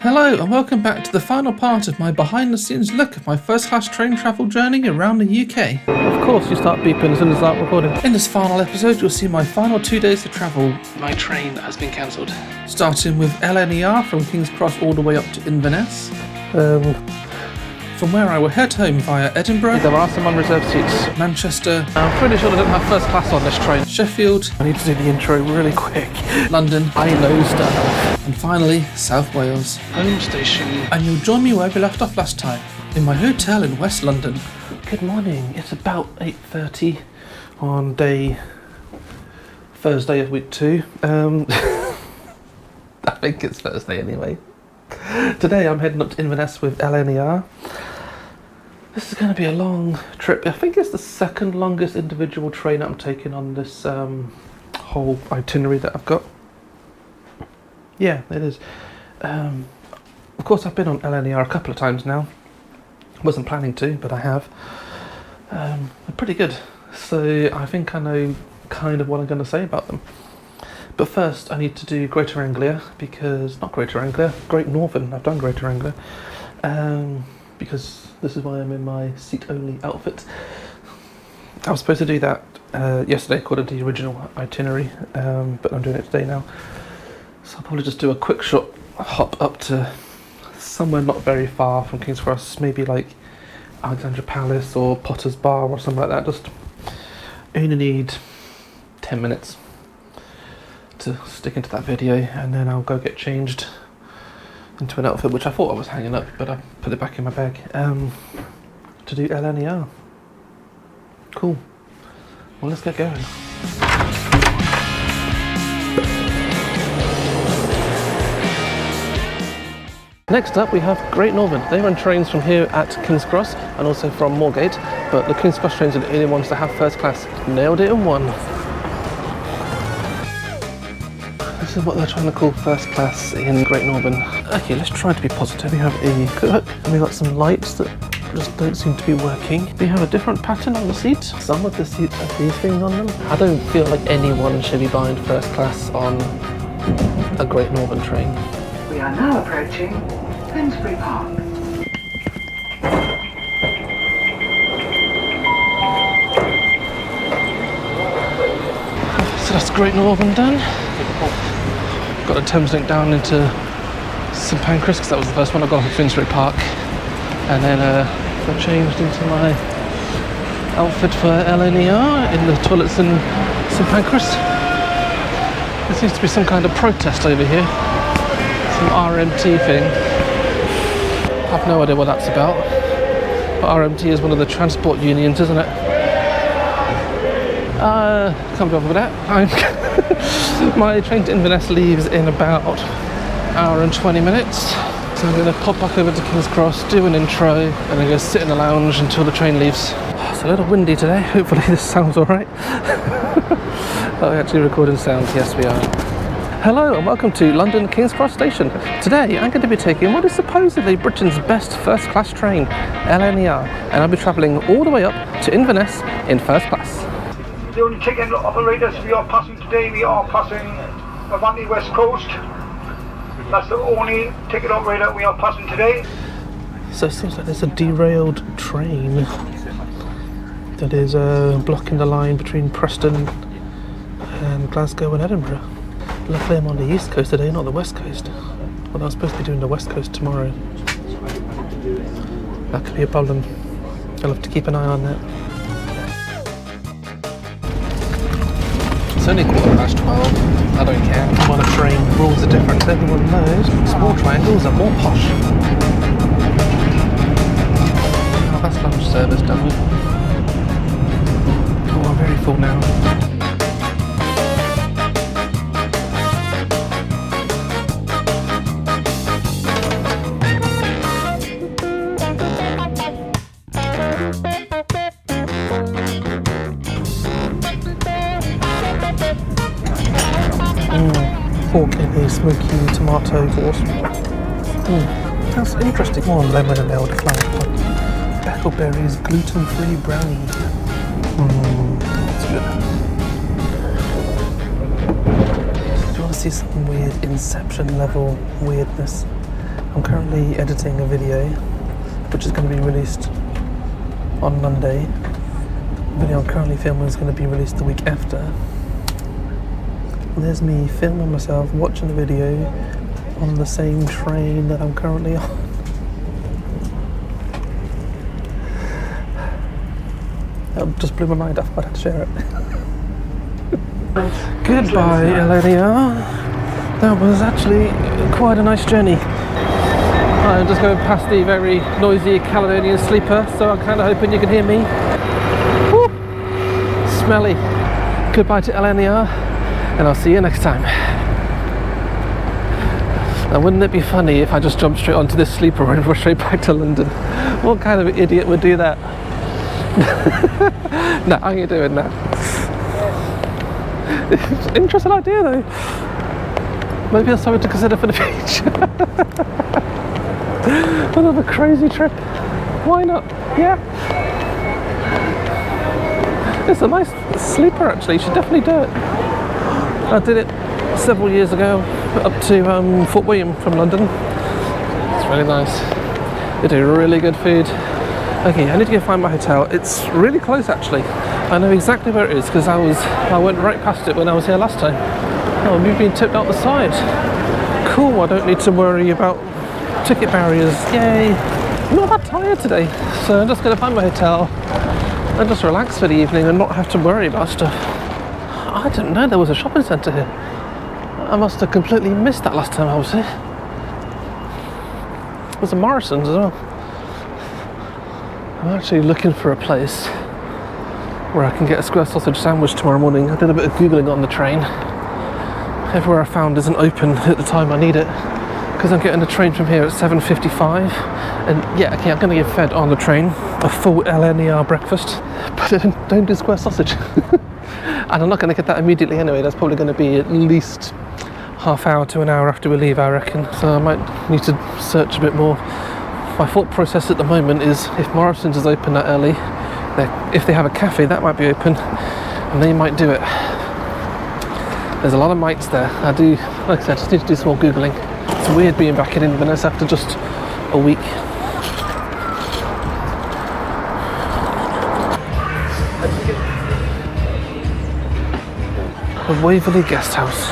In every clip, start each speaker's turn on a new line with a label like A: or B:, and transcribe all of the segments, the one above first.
A: Hello and welcome back to the final part of my behind the scenes look of my first class train travel journey around the UK.
B: Of course you start beeping as soon as I start recording.
A: In this final episode you'll see my final 2 days of travel. My train has been cancelled. Starting with LNER from King's Cross all the way up to Inverness. From where I will head home via Edinburgh.
B: There are some unreserved seats.
A: Manchester.
B: I'm pretty sure they don't have first class on this train.
A: Sheffield.
B: I need to do the intro really quick.
A: London.
B: I know stuff.
A: And finally, South Wales.
B: Home station.
A: And you'll join me where we left off last time, in my hotel in West London.
B: Good morning. It's about 8:30 on Thursday of week 2. I think it's Thursday anyway. Today I'm heading up to Inverness with LNER. This is going to be a long trip. I think it's the second longest individual train I'm taking on this whole itinerary that I've got. Yeah, it is. Of course, I've been on LNER a couple of times now. Wasn't planning to, but I have. They're pretty good. So I think I know kind of what I'm going to say about them. But first, I need to do Greater Anglia, because, not Greater Anglia, Great Northern. I've done Greater Anglia. Because this is why I'm in my seat-only outfit. I was supposed to do that yesterday according to the original itinerary, but I'm doing it today now. So I'll probably just do a quick shot hop up to somewhere not very far from King's Cross, maybe like Alexandra Palace or Potter's Bar or something like that. Just only need 10 minutes to stick into that video, and then I'll go get changed into an outfit which I thought I was hanging up, but I put it back in my bag to do LNER. Cool. Well, let's get going. Next up we have Great Northern. They run trains from here at King's Cross and also from Moorgate, but the King's Cross trains are the only ones that have first class. Nailed it in one. This is what they're trying to call first class in Great Northern. Okay, let's try to be positive. We have a cook and we've got some lights that just don't seem to be working. We have a different pattern on the seats. Some of the seats have these things on them. I don't feel like anyone should be buying first class on a Great Northern train.
C: We are now approaching Finsbury Park.
B: So that's Great Northern done. Got a Thames link down into St Pancras because that was the first one I got off at Finsbury Park, and then I changed into my outfit for LNER in the toilets in St Pancras. There seems to be some kind of protest over here, some RMT thing. I have no idea what that's about, but RMT is one of the transport unions, isn't it? Can't be bothered with that. My train to Inverness leaves in about an hour and 20 minutes. So I'm going to pop back over to King's Cross, do an intro, and then go sit in the lounge until the train leaves. It's a little windy today. Hopefully this sounds alright. Are we actually recording sound? Yes, we are. Hello and welcome to London King's Cross Station. Today I'm going to be taking what is supposedly Britain's best first class train, LNER, and I'll be travelling all the way up to Inverness in first class.
D: The only ticket operators we are passing today, we are passing Avanti West Coast. That's the only ticket operator we are passing today.
B: So it seems like there's a derailed train that is blocking the line between Preston and Glasgow and Edinburgh. Luckily I'm on the east coast today, not the west coast. Well, I was supposed to be doing the west coast tomorrow. That could be a problem. I'll have to keep an eye on that. It's only 12:15. I don't care. I'm on a train. Rules are different. Everyone knows small triangles are more posh. Oh, that's lunch service done with. Oh, I'm very full now. Pork in a smoky tomato sauce. That's interesting. More lemon and mild flour. Beckleberries gluten-free brownie. That's good. Do you want to see some weird Inception level weirdness? I'm currently editing a video which is going to be released on Monday. The video I'm currently filming is going to be released the week after. There's me filming myself watching the video on the same train that I'm currently on. That just blew my mind off, but I had to share it. Goodbye, LNER. That was actually quite a nice journey. I'm just going past the very noisy Caledonian sleeper, so I'm kind of hoping you can hear me. Woo! Smelly. Goodbye to LNER, and I'll see you next time. Now, wouldn't it be funny if I just jumped straight onto this sleeper and rushed straight back to London? What kind of idiot would do that? No, I ain't doing that. It's an interesting idea though. Maybe that's something to consider for the future. Another crazy trip. Why not? Yeah. It's a nice sleeper actually, you should definitely do it. I did it several years ago up to Fort William from London. It's really nice. They do really good food. Okay, I need to go find my hotel. It's really close actually. I know exactly where it is because I went right past it when I was here last time. Oh, we've been tipped out the side. Cool, I don't need to worry about ticket barriers. Yay! I'm not that tired today, so I'm just going to find my hotel and just relax for the evening and not have to worry about stuff. I didn't know there was a shopping centre here. I must have completely missed that last time I was here. There's a Morrison's as well. I'm actually looking for a place where I can get a square sausage sandwich tomorrow morning. I did a bit of Googling on the train. Everywhere I found isn't open at the time I need it because I'm getting a train from here at 7:55, and yeah, okay, I'm going to get fed on the train a full LNER breakfast, but I don't do square sausage. And I'm not going to get that immediately anyway. That's probably going to be at least half hour to an hour after we leave, I reckon, so I might need to search a bit more. My thought process at the moment is if Morrison's is open that early, if they have a cafe that might be open and they might do it. There's a lot of mites there. I do, like I said, just need to do some more Googling. It's weird being back in Inverness after just a week. The Waverley Guest House.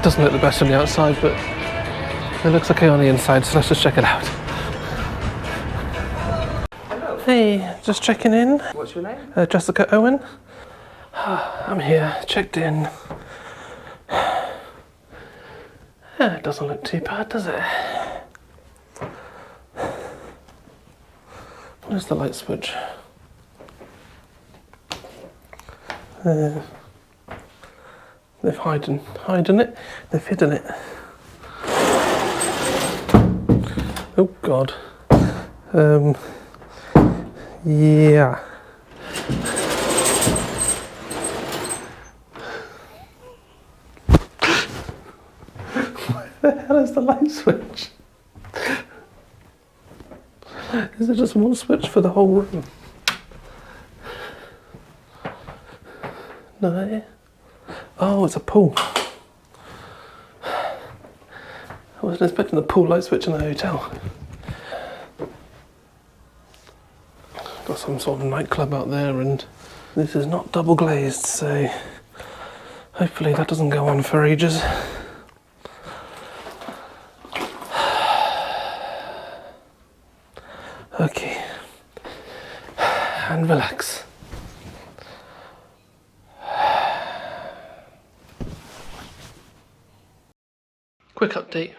B: Doesn't look the best on the outside, but it looks okay on the inside, so let's just check it out. Hey, just checking in.
E: What's your name?
B: Jessica Owen. I'm here, checked in. It doesn't look too bad, does it? Where's the light switch? They've hidden it. They've hidden it. Oh God. Yeah. Where the hell is the light switch? Is there just one switch for the whole room? No. Oh, it's a pool. I wasn't expecting the pool light switch in the hotel. Got some sort of nightclub out there, and this is not double glazed, so hopefully that doesn't go on for ages. Okay, and relax. Quick update.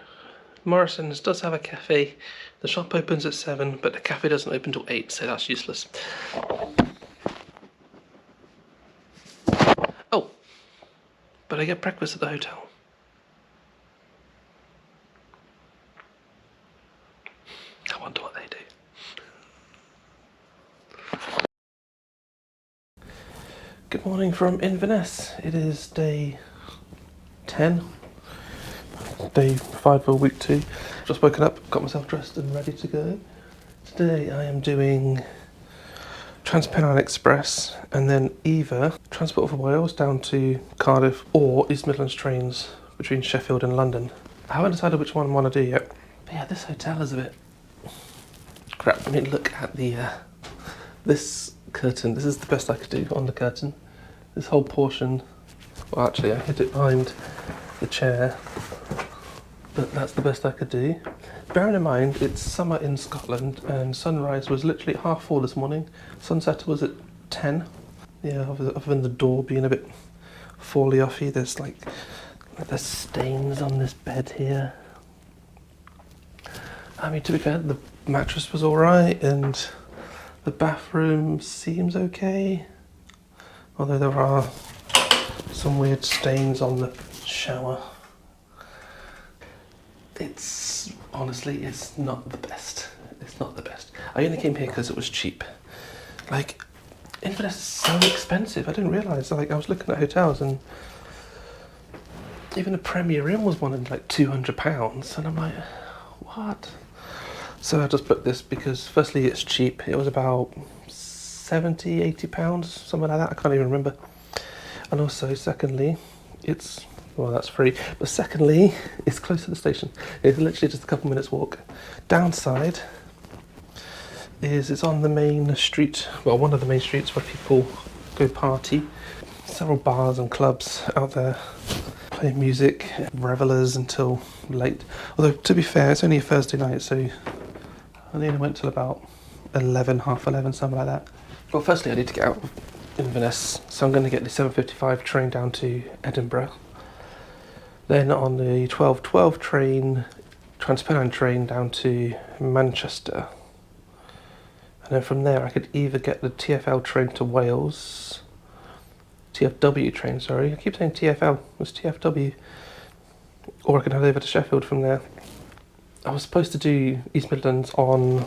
B: Morrison's does have a cafe. The shop opens at 7, but the cafe doesn't open till 8, so that's useless. Oh, but I get breakfast at the hotel. I wonder what they do. Good morning from Inverness. It is day 10. Day 5 of week 2. Just woken up, got myself dressed and ready to go. Today I am doing TransPennine Express and then either Transport for Wales down to Cardiff or East Midlands trains between Sheffield and London. I haven't decided which one I want to do yet. But yeah, this hotel is a bit crap. I mean, look at the this curtain. This is the best I could do on the curtain. This whole portion. Well, actually, I hid it behind the chair, but that's the best I could do. Bearing in mind, it's summer in Scotland, and sunrise was literally at 4:30 this morning. Sunset was at 10. Yeah, other than the door being a bit fally-offy, there's like there's stains on this bed here. I mean, to be fair, the mattress was alright, and the bathroom seems okay. Although there are some weird stains on the shower. It's, honestly, it's not the best. It's not the best. I only came here because it was cheap. Like, Inverness is so expensive. I didn't realise. Like, I was looking at hotels and even a Premier Inn was one in like £200, and I'm like, what? So I just booked this because firstly it's cheap. It was about £70–80, something like that. I can't even remember. And also, secondly, it's, well, that's free. But secondly, it's close to the station. It's literally just a couple minutes walk. Downside is it's on the main street, well, one of the main streets where people go party. Several bars and clubs out there playing music, revellers until late. Although, to be fair, it's only a Thursday night, so I only went till about 11, half 11, something like that. Well, firstly, I need to get out of Inverness, so I'm going to get the 7:55 train down to Edinburgh. Then on the 12:12 train, TransPennine train down to Manchester. And then from there I could either get the TfL train to Wales, TfW train, sorry, I keep saying TfL, it's TfW, or I can head over to Sheffield from there. I was supposed to do East Midlands on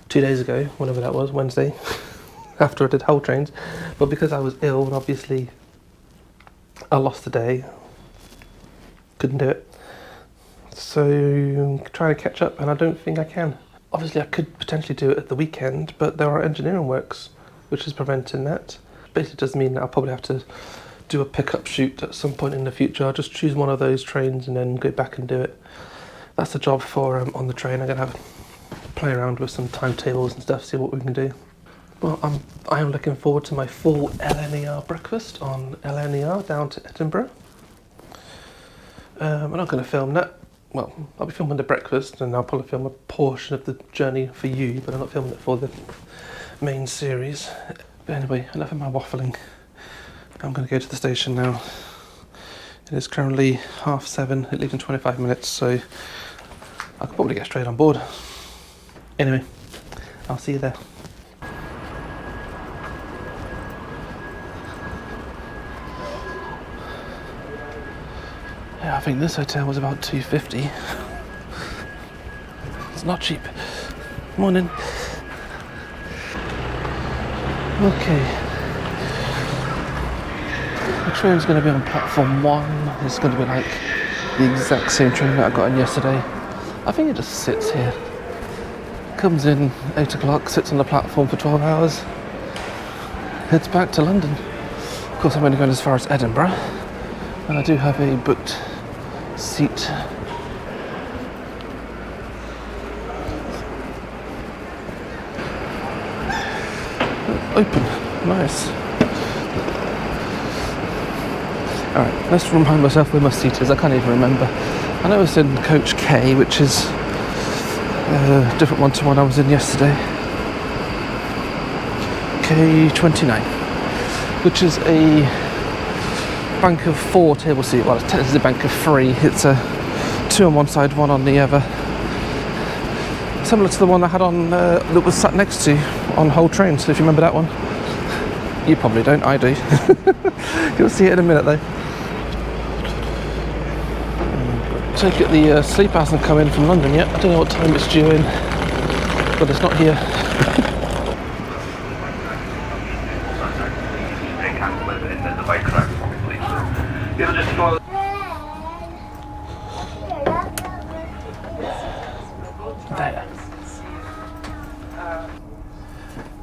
B: 2 days ago, whenever that was, Wednesday, after I did whole trains, but because I was ill and obviously I lost the day, couldn't do it. So I'm trying to catch up and I don't think I can. Obviously I could potentially do it at the weekend, but there are engineering works which is preventing that. Basically does mean that I'll probably have to do a pickup shoot at some point in the future. I'll just choose one of those trains and then go back and do it. That's the job for on the train. I'm going to play around with some timetables and stuff, see what we can do. Well, I am looking forward to my full LNER breakfast on LNER down to Edinburgh. I'm not going to film that. Well, I'll be filming the breakfast and I'll probably film a portion of the journey for you, but I'm not filming it for the main series. But anyway, enough of my waffling. I'm going to go to the station now. It is currently 7:30, it leaves in 25 minutes, so I could probably get straight on board. Anyway, I'll see you there. Yeah, I think this hotel was about £250. It's not cheap. Morning. Okay. The train's going to be on platform 1. It's going to be like the exact same train that I got on yesterday. I think it just sits here. Comes in 8 o'clock, sits on the platform for 12 hours, heads back to London. Of course, I'm only going as far as Edinburgh, and I do have a booked seat. Open, nice. Alright, let's remind myself where my seat is. I can't even remember. I know it's in coach K, which is a different one to one I was in yesterday. K29, which is a bank of 4 table seat. Well, it's technically a bank of 3. It's a 2 on one side, 1 on the other. Similar to the one I had on that was sat next to on whole train. So if you remember that one, you probably don't. I do. You'll see it in a minute though. Take it the sleep hasn't come in from London yet. I don't know what time it's due in, but it's not here. There.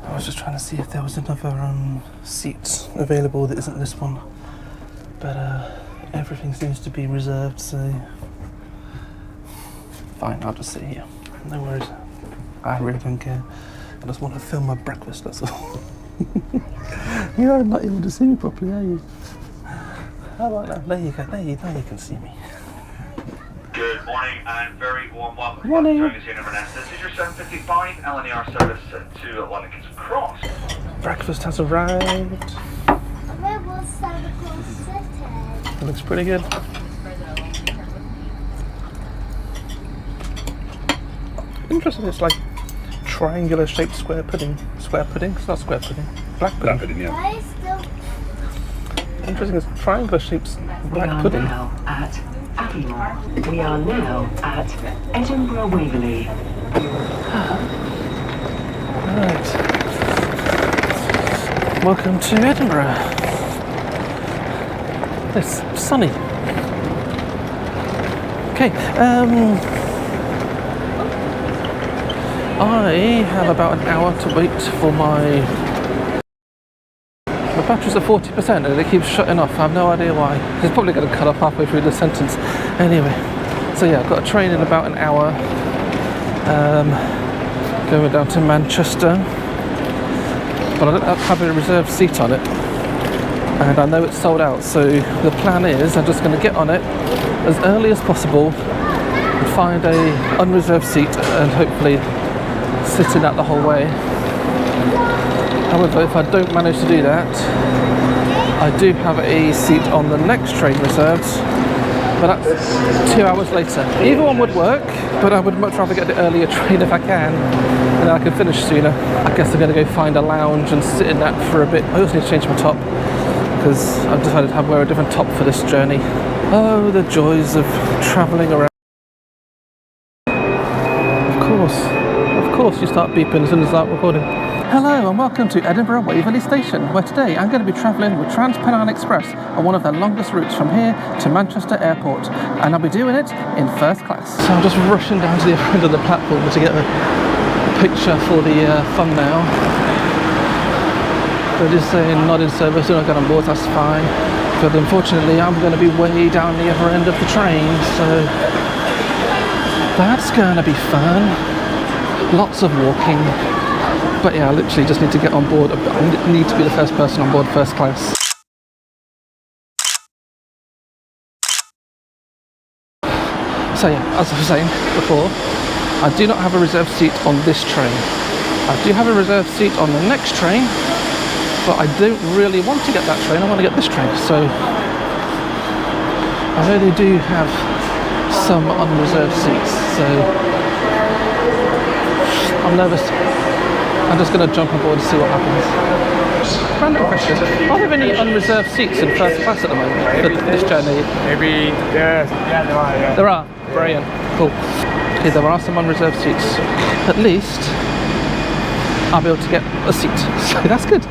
B: I was just trying to see if there was another seat available that isn't this one, but everything seems to be reserved, so fine, I'll just sit here. No worries. I really don't care. I just want to film my breakfast, that's all. You're not able to see me properly, are you? How about that? There you go. Now you can see me.
E: Good morning and very warm welcome.
B: Morning.
E: Joining us here in Inverness. This is your 7:55 LNER service to London King's Cross.
B: Breakfast has arrived.
F: Where was Santa Claus sitting?
B: It looks pretty good. Interesting, it's like triangular shaped square pudding. Square pudding? It's not square pudding. Black pudding.
G: Black pudding, yeah.
F: Why is still
B: Interesting, it's triangular shaped black pudding.
C: We are now at Edinburgh. We are now at Edinburgh Waverley.
B: Right. Welcome to Edinburgh. It's sunny. Okay, I have about an hour to wait for my battery's at 40% and it keeps shutting off. I have no idea why. It's probably going to cut off halfway through the sentence. Anyway, so yeah, I've got a train in about an hour. Going down to Manchester. But I don't have a reserved seat on it. And I know it's sold out, so the plan is I'm just going to get on it as early as possible and find a unreserved seat and hopefully sit in that the whole way. However, if I don't manage to do that, I do have a seat on the next train reserved, but that's 2 hours later. Either one would work, but I would much rather get the earlier train if I can, and then I can finish sooner. I guess I'm going to go find a lounge and sit in that for a bit. I also need to change my top, because I've decided to wear a different top for this journey. Oh, the joys of travelling around. Of course you start beeping as soon as I start recording. Hello and welcome to Edinburgh Waverley Station, where today I'm going to be travelling with TransPennine Express on one of their longest routes from here to Manchester Airport, and I'll be doing it in first class. So I'm just rushing down to the other end of the platform to get a picture for the thumbnail. They're just saying not in service, do not get on board, that's fine. But unfortunately I'm going to be way down the other end of the train, so that's going to be fun. Lots of walking. But yeah, I literally just need to get on board. I need to be the first person on board first class. So yeah, as I was saying before, I do not have a reserved seat on this train. I do have a reserved seat on the next train, but I don't really want to get that train, I want to get this train. So I really do have some unreserved seats, so I'm nervous. I'm just going to jump on board and see what happens. Random question, are there any unreserved seats in first class at the moment for this journey?
G: Maybe, yeah, there are, yeah.
B: There are? Brilliant, cool. Okay, there are some unreserved seats. At least I'll be able to get a seat, so that's good.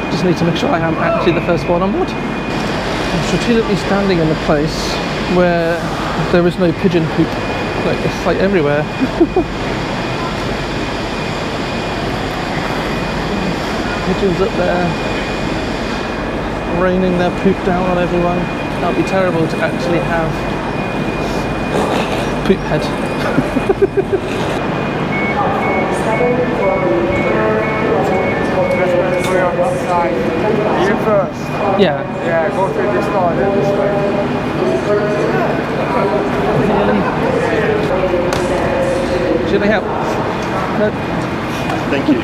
B: Just need to make sure I am actually the first one on board. I'm strategically standing in a place where there is no pigeon poop. Like, it's like everywhere. Pigeons up there, raining their poop down on everyone. That would be terrible to actually have poop head.
G: You first?
B: Yeah.
G: Yeah, go through this door and then this way.
B: Should I help? No.
G: Thank you.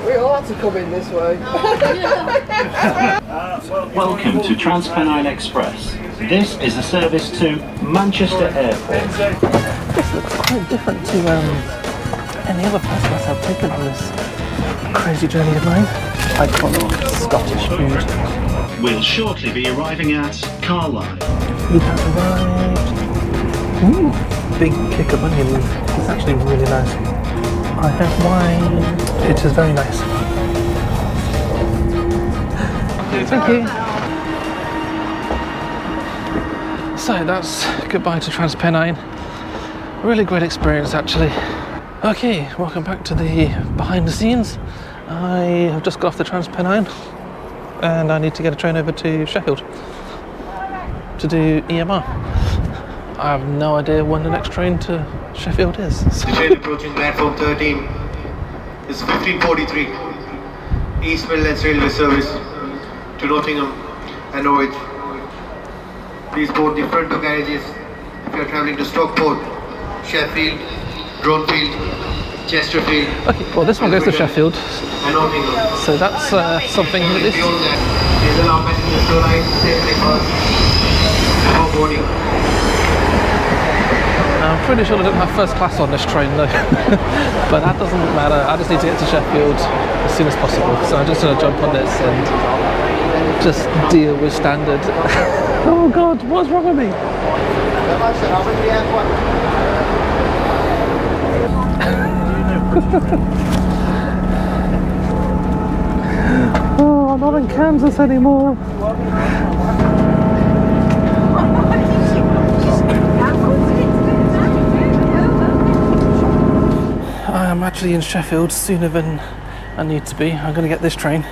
H: We all have to come in this way.
I: Welcome to TransPennine Express. This is a service to Manchester Airport.
B: This looks quite different to any other first class I've taken on this crazy journey of mine. Iconic Scottish food.
I: We'll shortly be arriving at Carlisle.
B: Food has arrived. Ooh, big kick of onion. It's actually really nice. I have wine. It is very nice. Thank you. So that's goodbye to TransPennine. Really great experience actually. Okay, welcome back to the behind the scenes. I have just got off the TransPennine. and I need to get a train over to Sheffield to do EMR. I have no idea when the next train to Sheffield is.
J: The train approaching platform 13 is 1543. East Midlands Railway Service to Nottingham and Norwich. Please board the front two carriages if you are travelling to Stockport, Sheffield, Dronfield, Chesterfield.
B: Okay, well this one goes to Sheffield,
J: and Nottingham.
B: so that's something at least.
J: Beyond that, please allow passengers to ride safely first before boarding.
B: I'm pretty sure I don't have first class on this train though, but that doesn't matter. I just need to get to Sheffield as soon as possible, so I'm just going to jump on this and just deal with standard. Oh god, what's wrong with me? Oh, I'm not in Kansas anymore. I'm actually in Sheffield sooner than I need to be. I'm going to get this train,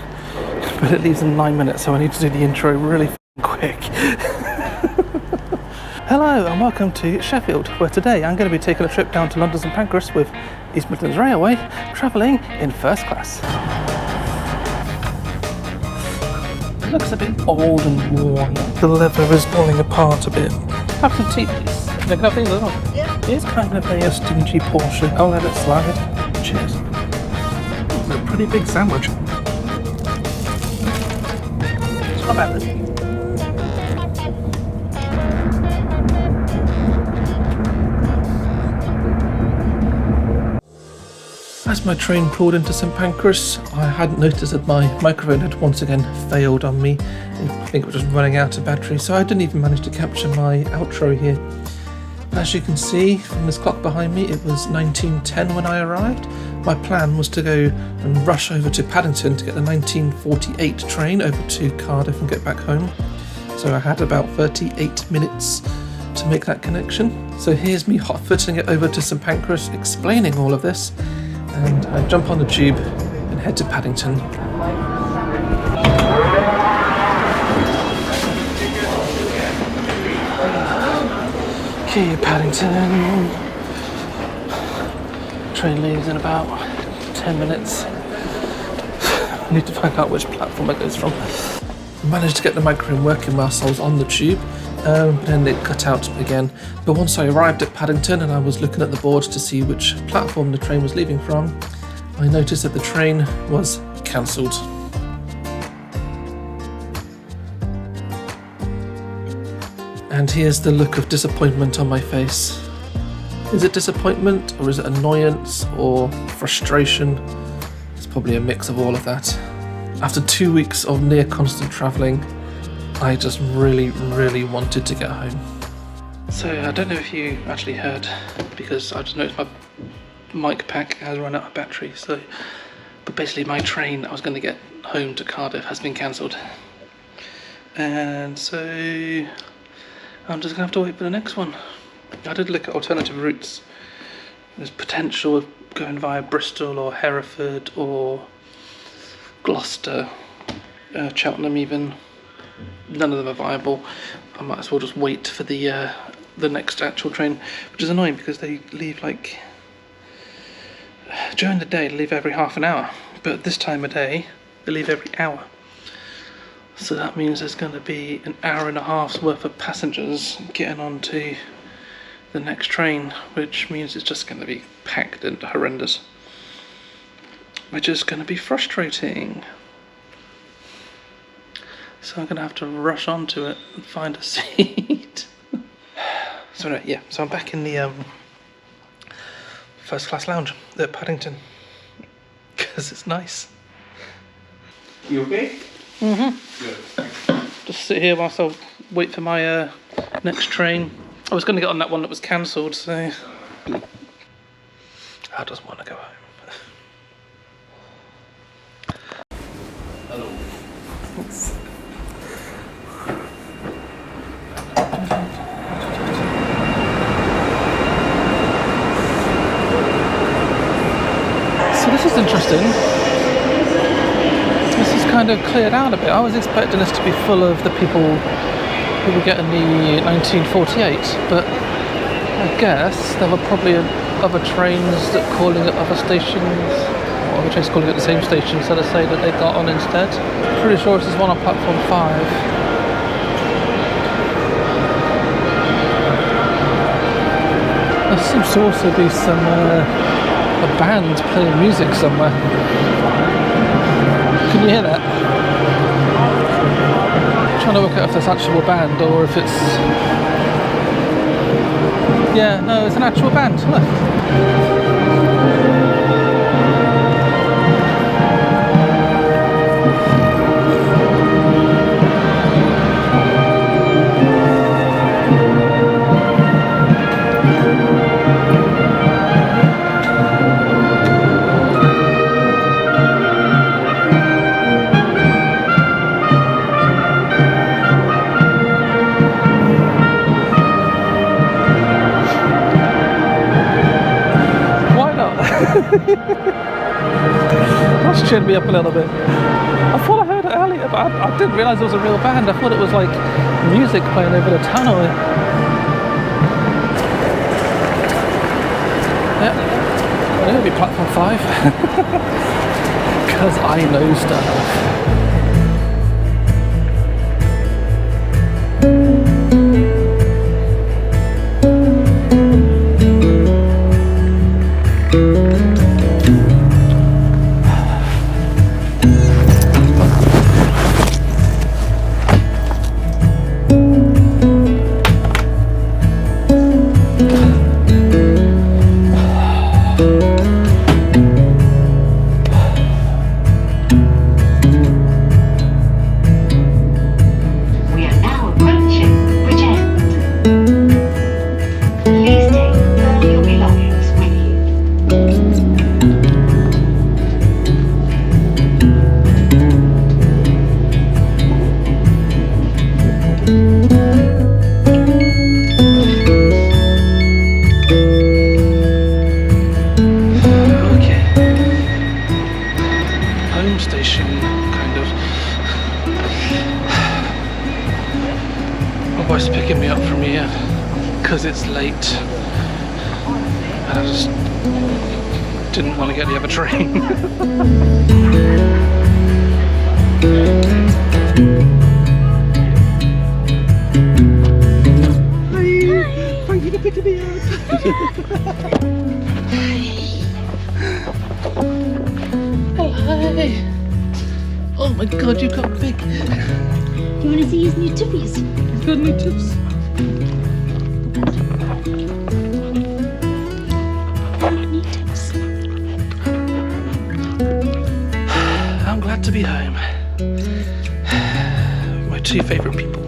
B: but it leaves in 9 minutes, so I need to do the intro really quick. Hello and welcome to Sheffield, where today I'm going to be taking a trip down to London St Pancras with East Midlands Railway, travelling in first class. It looks a bit old and worn. The leather is falling apart a bit. Have some tea, please. Can I have these as well? Yeah. It's kind of a stingy portion. I'll let it slide. Cheers. It's a pretty big sandwich. It's not bad. As my train pulled into St Pancras, I hadn't noticed that my microphone had once again failed on me. I think it was just running out of battery, so I didn't even manage to capture my outro here. As you can see from this clock behind me, it was 19:10 when I arrived. My plan was to go and rush over to Paddington to get the 1948 train over to Cardiff and get back home. So I had about 38 minutes to make that connection. So here's me hot-footing it over to St Pancras, explaining all of this. And I jump on the tube and head to Paddington. Okay, Paddington. Train leaves in about 10 minutes. I need to find out which platform it goes from. I managed to get the microphone working whilst I was on the tube, but then it cut out again. But once I arrived at Paddington and I was looking at the board to see which platform the train was leaving from, I noticed that the train was cancelled. And here's the look of disappointment on my face. Is it disappointment, or is it annoyance, or frustration? It's probably a mix of all of that. After 2 weeks of near constant travelling, I just really wanted to get home. So I don't know if you actually heard, because I just noticed my mic pack has run out of battery. But basically my train I was going to get home to Cardiff has been cancelled, and so I'm just going to have to wait for the next one. I did look at alternative routes. There's potential of going via Bristol or Hereford or Gloucester, Cheltenham even. None of them are viable. I might as well just wait for the next actual train, which is annoying because they leave like during the day. They leave every half an hour, but this time of day they leave every hour. So that means there's going to be an hour and a half's worth of passengers getting onto the next train, which means it's just going to be packed and horrendous, which is going to be frustrating. So I'm going to have to rush onto it and find a seat. So anyway, yeah, so I'm back in the first class lounge at Paddington, because it's nice.
G: You okay?
B: Mm-hmm.
G: Good.
B: Just sit here whilst I wait for my next train. I was going to get on that one that was cancelled, so I just want to go home.
G: Hello.
B: So this is interesting. This is kind
A: kind of cleared out a bit. I was expecting this to be full of the people who were getting the 1948, but I guess there were probably other trains that calling at other stations, or other trains calling at the same station, so to say, that they got on instead. Pretty sure this is one on platform 5. There seems to also be some a band playing music somewhere. Can you hear that? I'm trying to work out if that's actual band or if it's... Yeah, no, it's an actual band. Look. That's cheered me up a little bit. I thought I heard it earlier, but I didn't realise it was a real band. I thought it was like music playing over the tunnel. Yeah, it'll be platform 5. Because I know stuff. Picking me up from here because it's late and I just didn't want to get the other train.
H: Hi. Thank you for picking me up.
A: Oh, hi. Oh my god, you got big.
F: Do you want to see his new tuffies?
A: He's got new tips.
F: New tips.
A: I'm glad to be home. My two favourite people.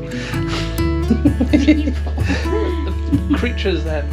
A: Creatures then.